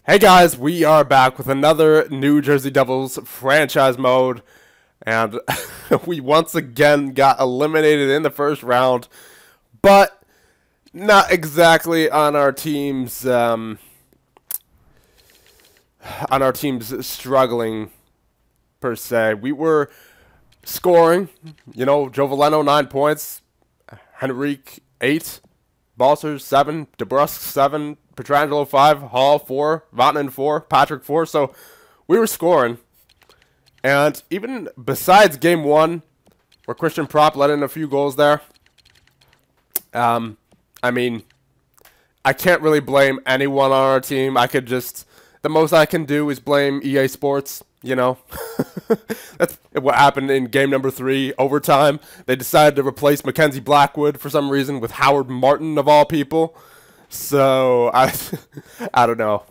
Hey guys, we are back with another New Jersey Devils franchise mode, and we once again got eliminated in the first round, but not exactly on our team's struggling per se. We were scoring, Joe Valeno 9 points, Henrique 8, Balsers 7, DeBrusque 7, Petrangelo 5, Hall 4, Vatanen 4, Patrick 4. So we were scoring. And even besides game one, where Christian Prop let in a few goals there, I mean, I can't really blame anyone on our team. The most I can do is blame EA Sports, That's what happened in game number 3, overtime. They decided to replace Mackenzie Blackwood for some reason with Howard Martin, of all people. So, I don't know.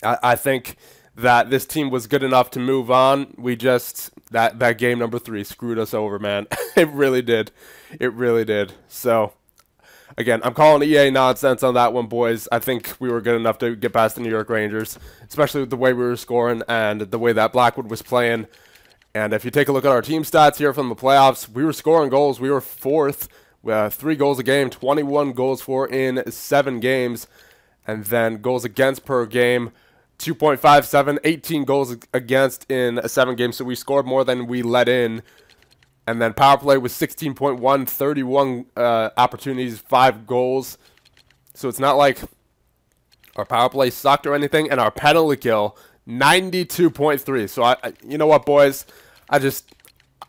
I think that this team was good enough to move on. That game number 3 screwed us over, man. It really did. It really did. So, again, I'm calling EA nonsense on that one, boys. I think we were good enough to get past the New York Rangers, especially with the way we were scoring and the way that Blackwood was playing. And if you take a look at our team stats here from the playoffs, we were scoring goals. We were 4th. 3 goals a game, 21 goals for in 7 games. And then goals against per game, 2.57, 18 goals against in 7 games. So we scored more than we let in. And then power play was 16.1, 31 opportunities, 5 goals. So it's not like our power play sucked or anything. And our penalty kill, 92.3. So, you know what, boys?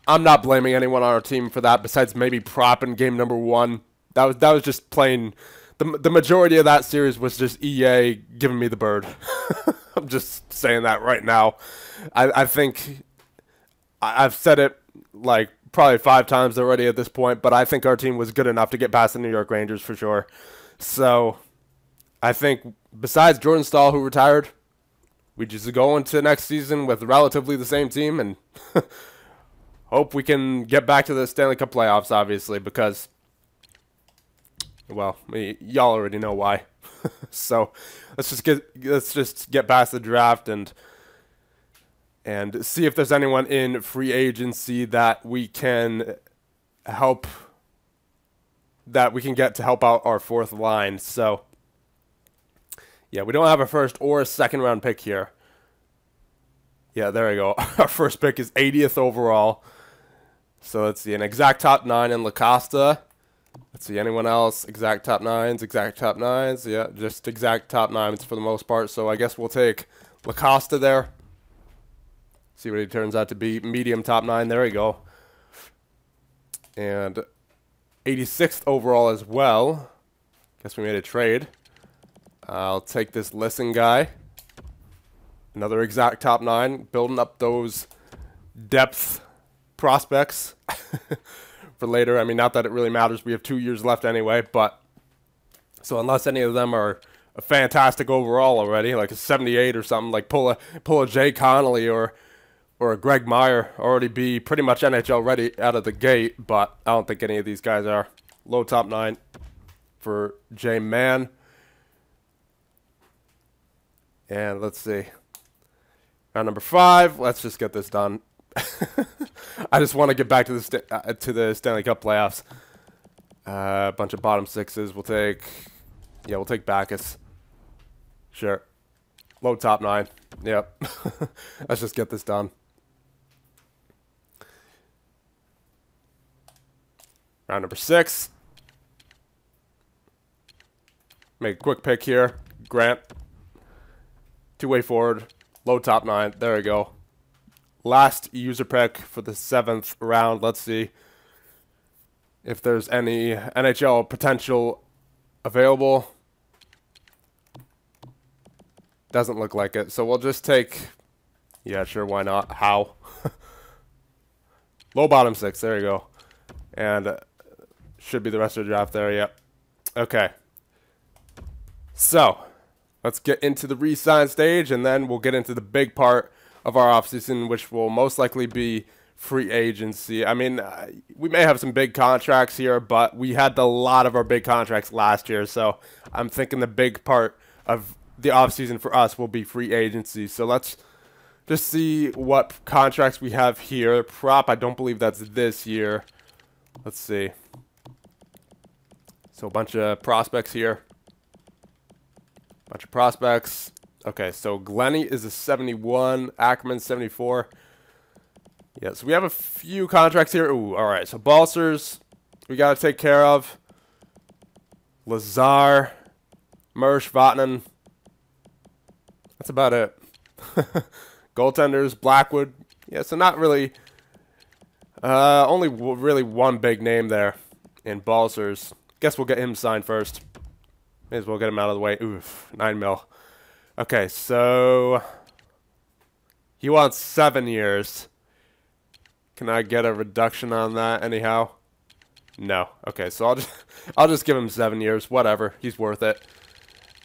I'm not blaming anyone on our team for that besides maybe Prop in game number 1. That was just plain. The majority of that series was just EA giving me the bird. I'm just saying that right now. I think I've said it like probably 5 times already at this point, but I think our team was good enough to get past the New York Rangers for sure. So I think besides Jordan Staal, who retired, we just go into next season with relatively the same team and hope we can get back to the Stanley Cup playoffs, obviously, because, well, y'all already know why. So let's just get past the draft and see if there's anyone in free agency that we can get to help out our 4th line. So yeah, we don't have a first or a second round pick here. Yeah, there we go. Our first pick is 80th overall. So let's see, an exact top 9 in LaCosta. Let's see, anyone else? Exact top 9s, exact top 9s. Yeah, just exact top 9s for the most part. So I guess we'll take LaCosta there. See what he turns out to be. Medium top 9, there we go. And 86th overall as well. Guess we made a trade. I'll take this Listen guy. Another exact top 9. Building up those depth prospects for later. I mean, not that it really matters. We have 2 years left anyway, but so unless any of them are a fantastic overall already, like a 78 or something, like pull a Jay Connolly or a Greg Meyer, already be pretty much NHL ready out of the gate, but I don't think any of these guys are. Low top 9 for Jay Mann. And let's see. Round number 5. Let's just get this done. I just want to get back to the Stanley Cup playoffs. A bunch of bottom 6s. We'll take Bacchus. Sure. Low top 9. Yep. Let's just get this done. Round number 6. Make a quick pick here. Grant. 2-way forward. Low top 9. There we go. Last user pick for the 7th round. Let's see if there's any NHL potential available. Doesn't look like it. So we'll just take, yeah, sure, why not? How? Low bottom 6. There you go. And should be the rest of the draft there. Yep. Okay. So let's get into the re-sign stage, and then we'll get into the big part of our offseason, which will most likely be free agency. I mean, we may have some big contracts here, but we had a lot of our big contracts last year, so I'm thinking the big part of the offseason for us will be free agency. So let's just see what contracts we have here. Prop, I don't believe that's this year. Let's see. So a bunch of prospects here. Bunch of prospects. Okay, so Glenny is a 71. Ackerman 74. Yeah, so we have a few contracts here. Ooh, all right. So Balsers, we got to take care of. Lazar, Mersch, Vatanen. That's about it. Goaltenders, Blackwood. Yeah, so not really. Only really one big name there in Balsers. Guess we'll get him signed first. May as well get him out of the way. Oof, 9 mil. Okay, so he wants 7 years. Can I get a reduction on that anyhow? No. Okay, so I'll just give him 7 years. Whatever. He's worth it.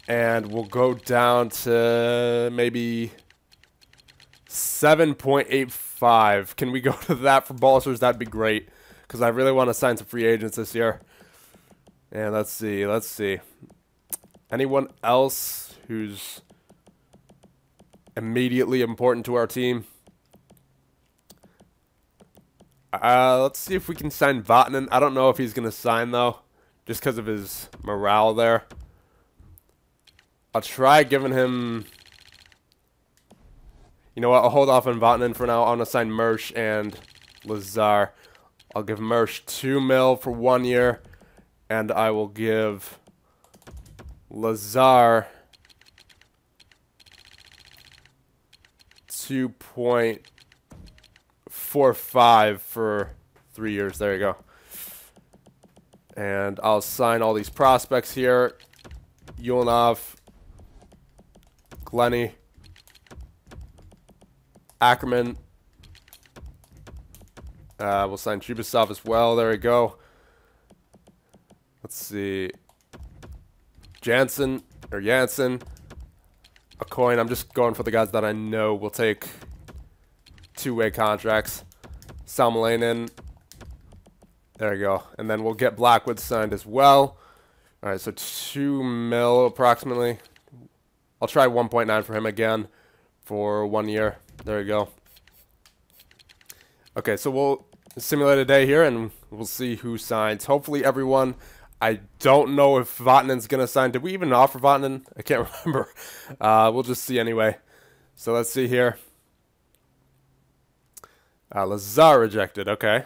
And we'll go down to maybe 7.85. Can we go to that for Balsers? That'd be great. Because I really want to sign some free agents this year. And let's see. Let's see. Anyone else who's immediately important to our team? Let's see if we can sign Vatanen. I don't know if he's going to sign, though, just because of his morale there. I'll try giving him... You know what? I'll hold off on Vatanen for now. I'm going to sign Mersch and Lazar. I'll give Mersch 2 mil for 1 year, and I will give Lazar 2.45 for 3 years. There you go. And I'll sign all these prospects here. Yulanov, Glenny, Ackerman. We'll sign Chubasov as well. There we go. Let's see. Jansen. A coin. I'm just going for the guys that I know will take two-way contracts. Salmelainen. There we go. And then we'll get Blackwood signed as well. All right, so 2 mil approximately. I'll try 1.9 for him again for 1 year. There we go. Okay, so we'll simulate a day here, and we'll see who signs. Hopefully everyone. I don't know if Vatanen's going to sign. Did we even offer Vatanen? I can't remember. We'll just see anyway. So let's see here. Lazar rejected. Okay.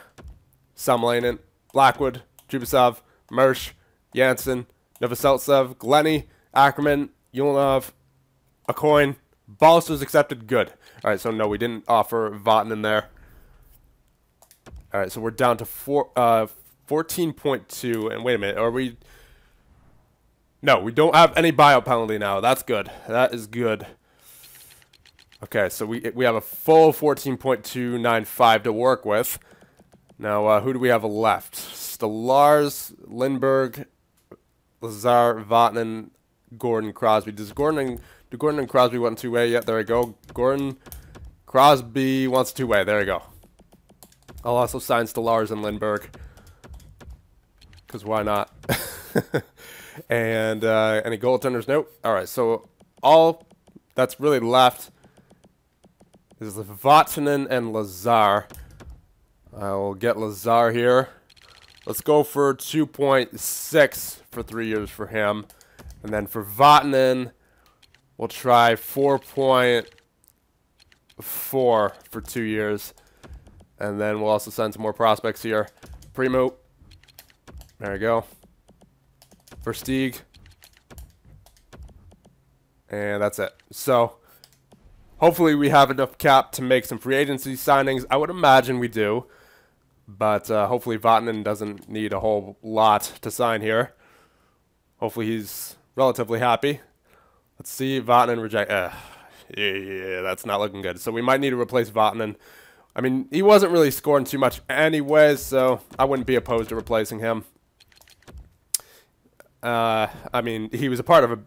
Salmelainen, Blackwood, Chubasov, Mersch, Jansen, Novoseltsev, Glenny, Ackerman, Yulanov, a coin. Balsers accepted. Good. All right, so no, we didn't offer Vatanen there. All right, so we're down to 14.2. And wait a minute, are we... No, we don't have any buyout penalty now. That's good. That is good. Okay, so we have a full 14.295 to work with. Now, who do we have left? Stolars, Lindbergh, Lazar, Vatanen, Gordon, Crosby. Do Gordon and Crosby want two-way? Yeah, there we go. Gordon, Crosby wants two-way. There we go. I'll also sign Stolars and Lindbergh. Because why not? And any goaltenders? Nope. All right, so all that's really left is Vatanen and Lazar. I will get Lazar here. Let's go for 2.6 for 3 years for him. And then for Vatanen, we'll try 4.4 for 2 years. And then we'll also send some more prospects here. Primo. There we go. For Stieg. And that's it. So, hopefully we have enough cap to make some free agency signings. I would imagine we do. But hopefully Vatanen doesn't need a whole lot to sign here. Hopefully he's relatively happy. Let's see. Vatanen reject. Yeah, that's not looking good. So we might need to replace Vatanen. I mean, he wasn't really scoring too much anyways, so I wouldn't be opposed to replacing him. I mean, he was a part of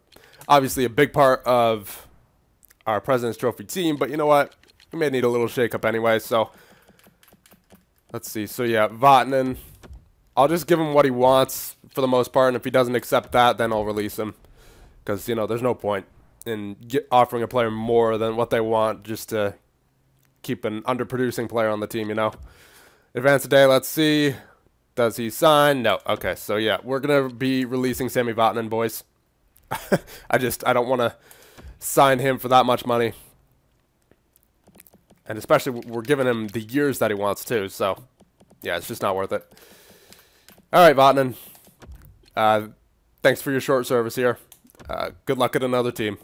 obviously a big part of our President's Trophy team, but you know what? We may need a little shakeup anyway, so let's see. So yeah, Vatanen, I'll just give him what he wants for the most part, and if he doesn't accept that, then I'll release him because, you know, there's no point. and offering a player more than what they want just to keep an underproducing player on the team, you know. Advance today, let's see. Does he sign? No. Okay, so yeah, we're going to be releasing Sami Vatanen, boys. I don't want to sign him for that much money. And especially we're giving him the years that he wants too, so yeah, it's just not worth it. All right, Vatanen. Thanks for your short service here. Good luck at another team.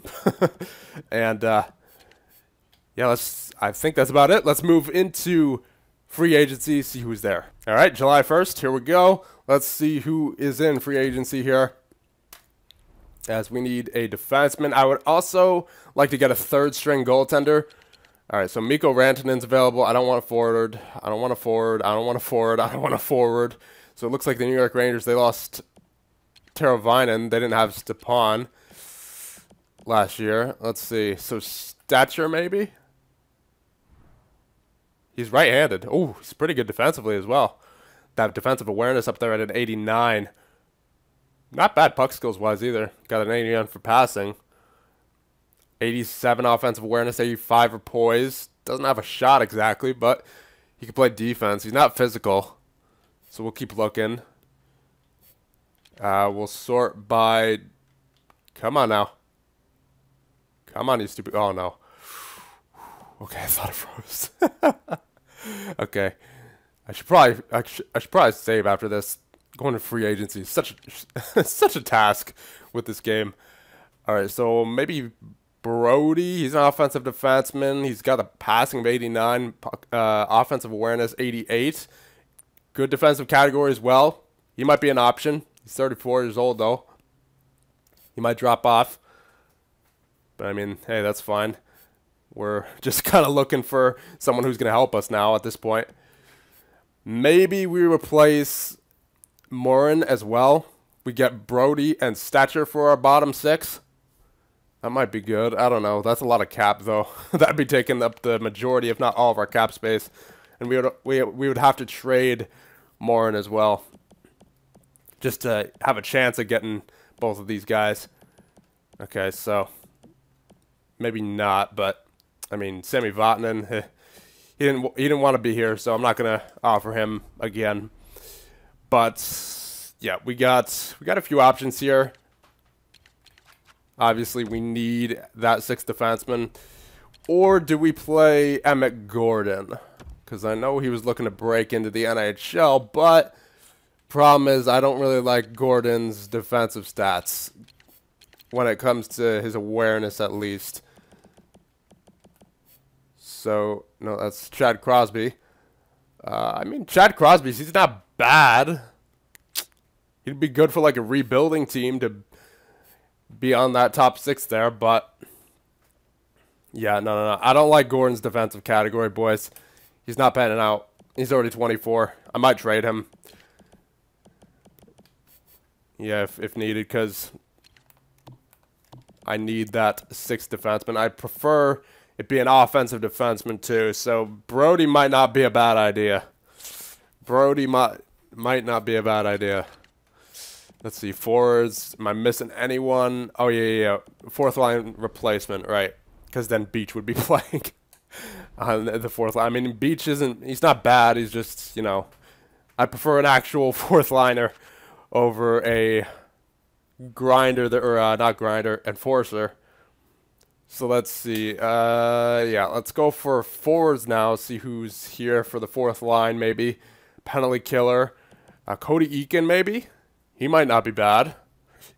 And yeah, I think that's about it. Let's move into free agency, see who's there. All right, July 1st, here we go. Let's see who is in free agency here, as we need a defenseman. I would also like to get a third-string goaltender. All right, so Mikko Rantanen's available. I don't want a forward. I don't want a forward. I don't want a forward. I don't want a forward. So it looks like the New York Rangers, they lost Teravainen. They didn't have Stepan last year. Let's see. So stature, maybe? He's right-handed. Oh, he's pretty good defensively as well. That defensive awareness up there at an 89. Not bad puck skills-wise either. Got an 89 for passing. 87 offensive awareness, 85 for poise. Doesn't have a shot exactly, but he can play defense. He's not physical, so we'll keep looking. We'll sort by... Come on now. Come on, you stupid... Oh, no. Okay, I thought it froze. Okay. I should probably save after this. Going to free agency is such a task with this game. All right, so maybe Brody. He's an offensive defenseman. He's got a passing of 89, offensive awareness 88. Good defensive category as well. He might be an option. He's 34 years old though. He might drop off. But I mean, hey, that's fine. We're just kind of looking for someone who's going to help us now at this point. Maybe we replace Morin as well. We get Brody and Stature for our bottom six. That might be good. I don't know. That's a lot of cap, though. That'd be taking up the majority, if not all, of our cap space. And we would have to trade Morin as well, just to have a chance of getting both of these guys. Okay, so maybe not, but I mean, Sami Vatanen, he didn't want to be here, so I'm not gonna offer him again. But yeah, we got a few options here. Obviously, we need that sixth defenseman. Or do we play Emmett Gordon? Because I know he was looking to break into the NHL, but problem is I don't really like Gordon's defensive stats when it comes to his awareness, at least. So, no, that's Chad Crosby. I mean, Chad Crosby, he's not bad. He'd be good for like a rebuilding team to be on that top six there, but yeah, no. I don't like Gordon's defensive category, boys. He's not panning out. He's already 24. I might trade him. Yeah, if needed, because I need that sixth defenseman. I prefer it be an offensive defenseman too, so Brody might not be a bad idea. Brody might not be a bad idea. Let's see, forwards. Am I missing anyone? Oh, yeah. Fourth line replacement, right. Because then Beach would be playing on the fourth line. I mean, Beach he's not bad. He's just, you know, I prefer an actual fourth liner over a grinder, not grinder, enforcer. So let's see. Yeah, let's go for forwards now. See who's here for the fourth line, maybe. Penalty killer. Cody Eakin, maybe. He might not be bad.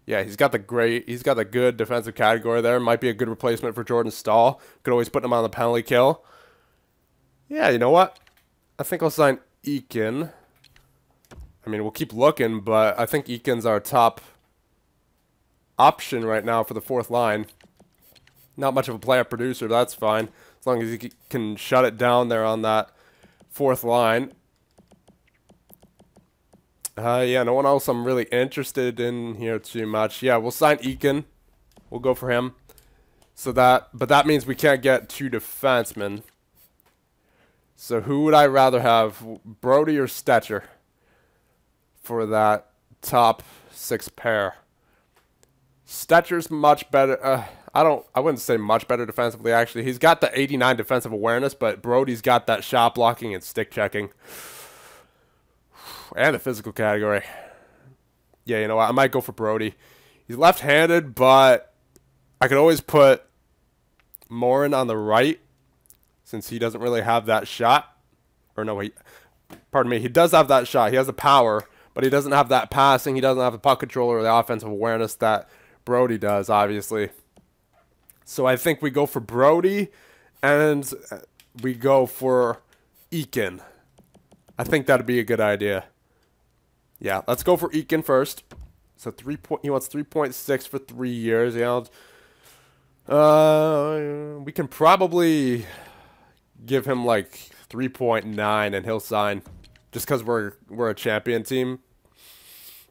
Yeah, he's got the good defensive category there. Might be a good replacement for Jordan Stahl. Could always put him on the penalty kill. Yeah, you know what? I think I'll sign Eakin. I mean, we'll keep looking, but I think Eakin's our top option right now for the fourth line. Not much of a player producer, but that's fine. As long as he can shut it down there on that fourth line. Yeah, no one else I'm really interested in here too much. Yeah, we'll sign Eakin. We'll go for him. But that means we can't get two defensemen. So who would I rather have, Brody or Stetcher, for that top six pair? Stetcher's much better. I wouldn't say much better defensively, actually. He's got the 89 defensive awareness, but Brody's got that shot blocking and stick checking. And the physical category. Yeah, you know what? I might go for Brody. He's left-handed, but I could always put Morin on the right since he doesn't really have that shot. Or no, pardon me. He does have that shot. He has the power, but he doesn't have that passing. He doesn't have the puck control or the offensive awareness that Brody does, obviously. So I think we go for Brody, and we go for Eakin. I think that'd be a good idea. Yeah, let's go for Eakin first. So he wants 3.6 for 3 years. You know, we can probably give him like 3.9, and he'll sign. Just because we're a champion team.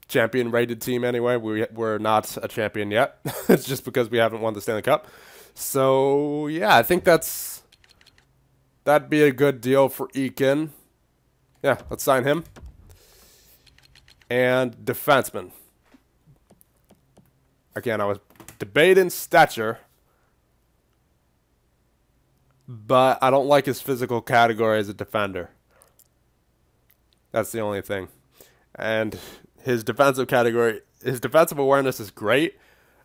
Champion rated team anyway. We're not a champion yet. It's just because we haven't won the Stanley Cup. So yeah, I think that'd be a good deal for Eakin. Yeah, let's sign him. And defenseman. Again, I was debating Stetcher, but I don't like his physical category as a defender. That's the only thing. And his defensive category, his defensive awareness is great,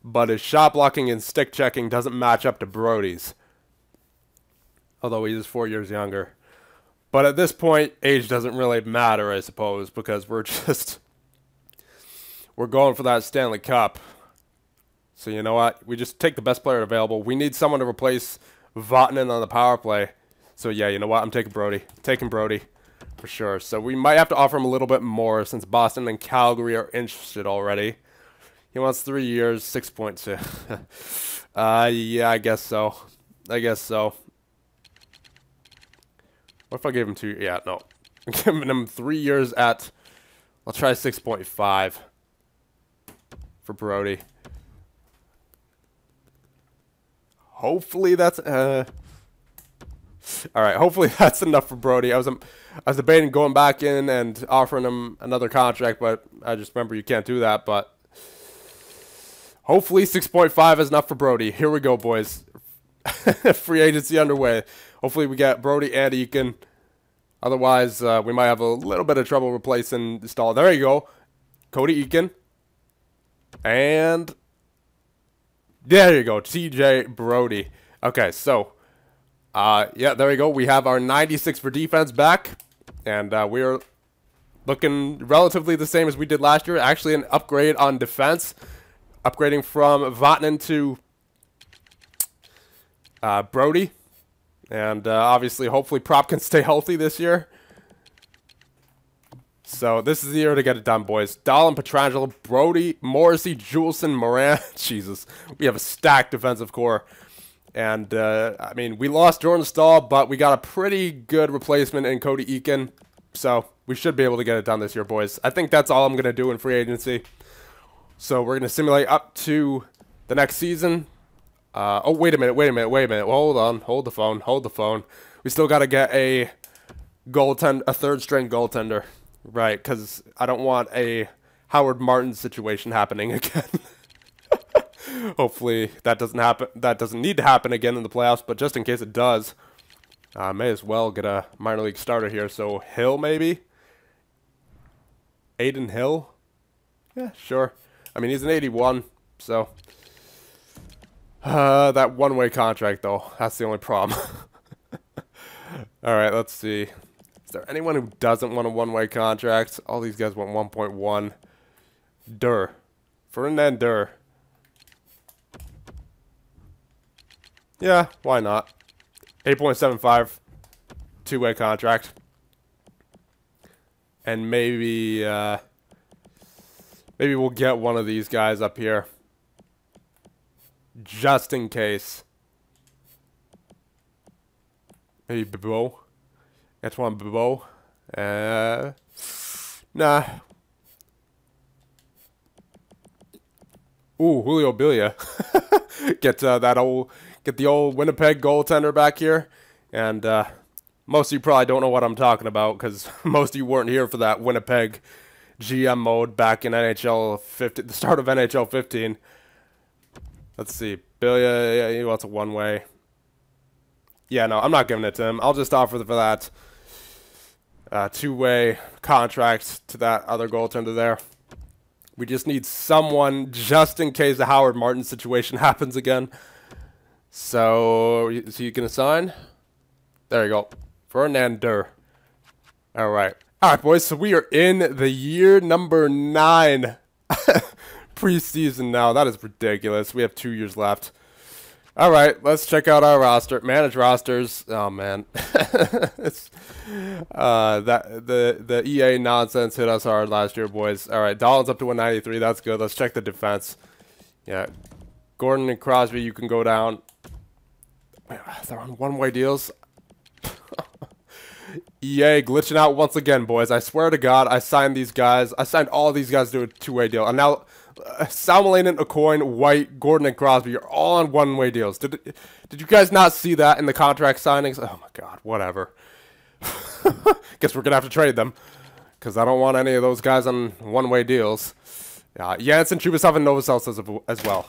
but his shot blocking and stick checking doesn't match up to Brody's. Although he is 4 years younger. But at this point, age doesn't really matter, I suppose, because we're going for that Stanley Cup. So you know what? We just take the best player available. We need someone to replace Vatanen on the power play. So yeah, you know what? I'm taking Brody. Taking Brody for sure. So we might have to offer him a little bit more since Boston and Calgary are interested already. He wants 3 years, 6.2. Yeah, I guess so. I guess so. What if I gave him 2? Yeah, no. I'm giving him 3 years at, I'll try 6.5 for Brody. Hopefully that's all right, hopefully that's enough for Brody. I was debating going back in and offering him another contract, but I just remember you can't do that, but hopefully 6.5 is enough for Brody. Here we go, boys. Free agency underway. Hopefully we get Brody and Eakin. Otherwise, we might have a little bit of trouble replacing Stahl. There you go. Cody Eakin. And there you go. TJ Brody. Okay, so, yeah, there you go. We have our 96 for defense back. And we're looking relatively the same as we did last year. Actually, an upgrade on defense. Upgrading from Vatanen to Brody. And obviously, hopefully, Prop can stay healthy this year. So this is the year to get it done, boys. Dahl and Pietrangelo, Brody, Morrissey, Juleson, Moran. Jesus, we have a stacked defensive core. And, I mean, we lost Jordan Stahl, but we got a pretty good replacement in Cody Eakin. So we should be able to get it done this year, boys. I think that's all I'm going to do in free agency. So we're going to simulate up to the next season. Oh, wait a minute. Hold on. Hold the phone. We still got to get a third-string goaltender. Right, because I don't want a Howard Martin situation happening again. Hopefully that doesn't happen. That doesn't need to happen again in the playoffs, but just in case it does, I may as well get a minor league starter here. So Hill, maybe? Aiden Hill? Yeah, sure. I mean, he's an 81, so... that one-way contract, though. That's the only problem. All right, let's see. Is there anyone who doesn't want a one-way contract? All these guys want 1.1. Ferdinand Durr. Yeah, why not? 8.75. Two-way contract. And maybe we'll get one of these guys up here. Just in case. Maybe Bibeau. Antoine Bibeau. Nah. Ooh, Julio Bilia. Get the old Winnipeg goaltender back here. And most of you probably don't know what I'm talking about because most of you weren't here for that Winnipeg GM mode back in NHL 15, the start of NHL 15. Let's see. Bill, yeah, he wants a one-way. Yeah, no, I'm not giving it to him. I'll just offer for that two-way contract to that other goaltender there. We just need someone just in case the Howard Martin situation happens again. So, is he going to sign? There you go. Fernander. All right. All right, boys. So, we are in the year number 9 preseason now. That is ridiculous. We have 2 years left. All right. Let's check out our roster. Manage rosters. Oh, man. It's, the EA nonsense hit us hard last year, boys. All right. Dahlin's up to 193. That's good. Let's check the defense. Yeah. Gordon and Crosby, you can go down. They're on one-way deals. EA glitching out once again, boys. I swear to God, I signed these guys. I signed all these guys to a two-way deal. And now, Salmelainen, Aucoin, White, Gordon, and Crosby are all on one-way deals. Did you guys not see that in the contract signings? Oh, my God. Whatever. Guess we're going to have to trade them. Because I don't want any of those guys on one-way deals. Janssen, Chubasov, and Novoselic as well.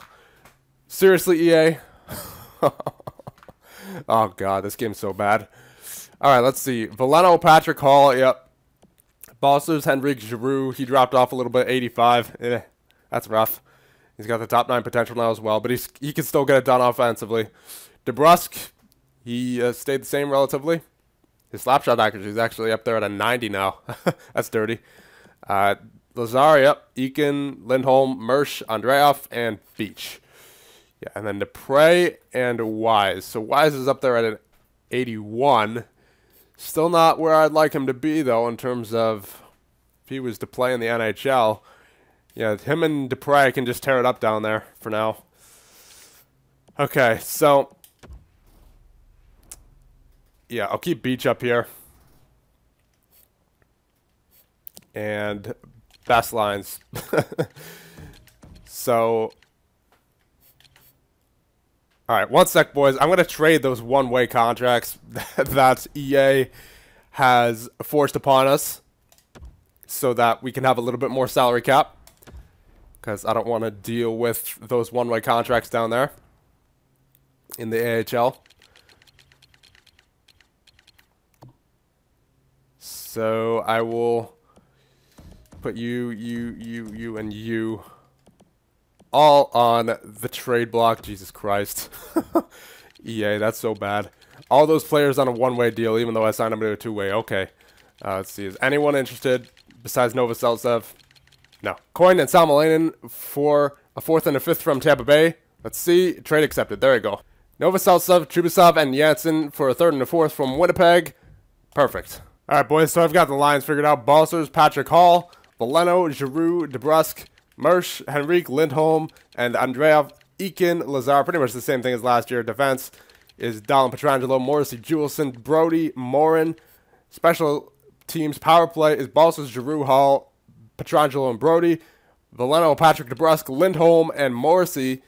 Seriously, EA? Oh, God, this game's so bad. All right, let's see. Veleno, Patrick Hall, yep. Bossers, Henrik, Giroux, he dropped off a little bit, 85. That's rough. He's got the top 9 potential now as well, but he can still get it done offensively. DeBrusk, he stayed the same relatively. His slap shot accuracy is actually up there at a 90 now. That's dirty. Lazar, yep. Eakin, Lindholm, Mersch, Andreoff, and Beach. Yeah, and then Dupre and Wise. So Wise is up there at an 81. Still not where I'd like him to be, though, in terms of if he was to play in the NHL. Yeah, him and Dupre can just tear it up down there for now. Okay, so yeah, I'll keep Beach up here. And best lines. So all right, one sec, boys. I'm going to trade those one-way contracts that EA has forced upon us so that we can have a little bit more salary cap, because I don't want to deal with those one-way contracts down there in the AHL. So I will put you, and you all on the trade block. Jesus Christ. EA, that's so bad. All those players on a one-way deal, even though I signed them to a two-way. Okay. Let's see. Is anyone interested besides Novoselic? No. Coin and Salmelainen for a 4th and a 5th from Tampa Bay. Let's see. Trade accepted. There you go. Novoselic, Chubasov, and Janssen for a 3rd and a 4th from Winnipeg. Perfect. All right, boys. So I've got the lines figured out. Bossers, Patrick Hall, Veleno, Giroux, DeBrusk, Mersch, Henrik, Lindholm, and Andreev, Eakin, Lazar. Pretty much the same thing as last year. Defense is Dahlin, Pietrangelo, Morrissey, Juleson, Brody, Morin. Special teams power play is Balsas, Giroux, Hall, Pietrangelo, and Brody. Veleno, Patrick, DeBrusk, Lindholm, and Morrissey.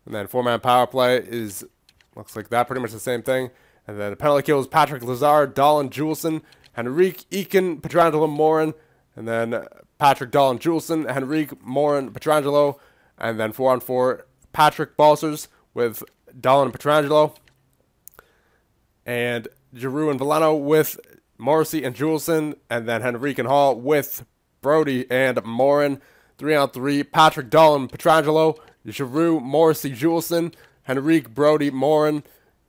And then 4-man power play is, looks like that, pretty much the same thing. And then the penalty kill is Patrick, Lazar, Dahlin, Juleson, Henrik, Eakin, Pietrangelo, Morin. And then Patrick, Dahlin, Juleson, Henrik, Morin, Pietrangelo. And then 4-on-4, Patrick, Balsers with Dahlin and Pietrangelo. And Giroux and Veleno with Morrissey and Juleson. And then Henrik and Hall with Brody and Morin. 3-on-3, Patrick, Dahlin, Pietrangelo, Giroux, Morrissey, Juleson, Henrik, Brody, Morin.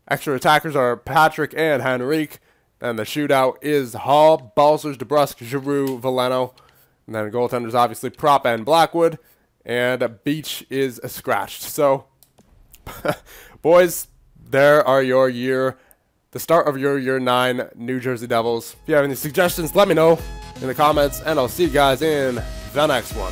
Extra attackers are Patrick and Henrik. And the shootout is Hall, Balsers, DeBrusk, Giroux, Veleno. And then goaltenders, obviously, Prop and Blackwood. And Beach is scratched. So, boys, there are the start of your year 9 New Jersey Devils. If you have any suggestions, let me know in the comments. And I'll see you guys in the next one.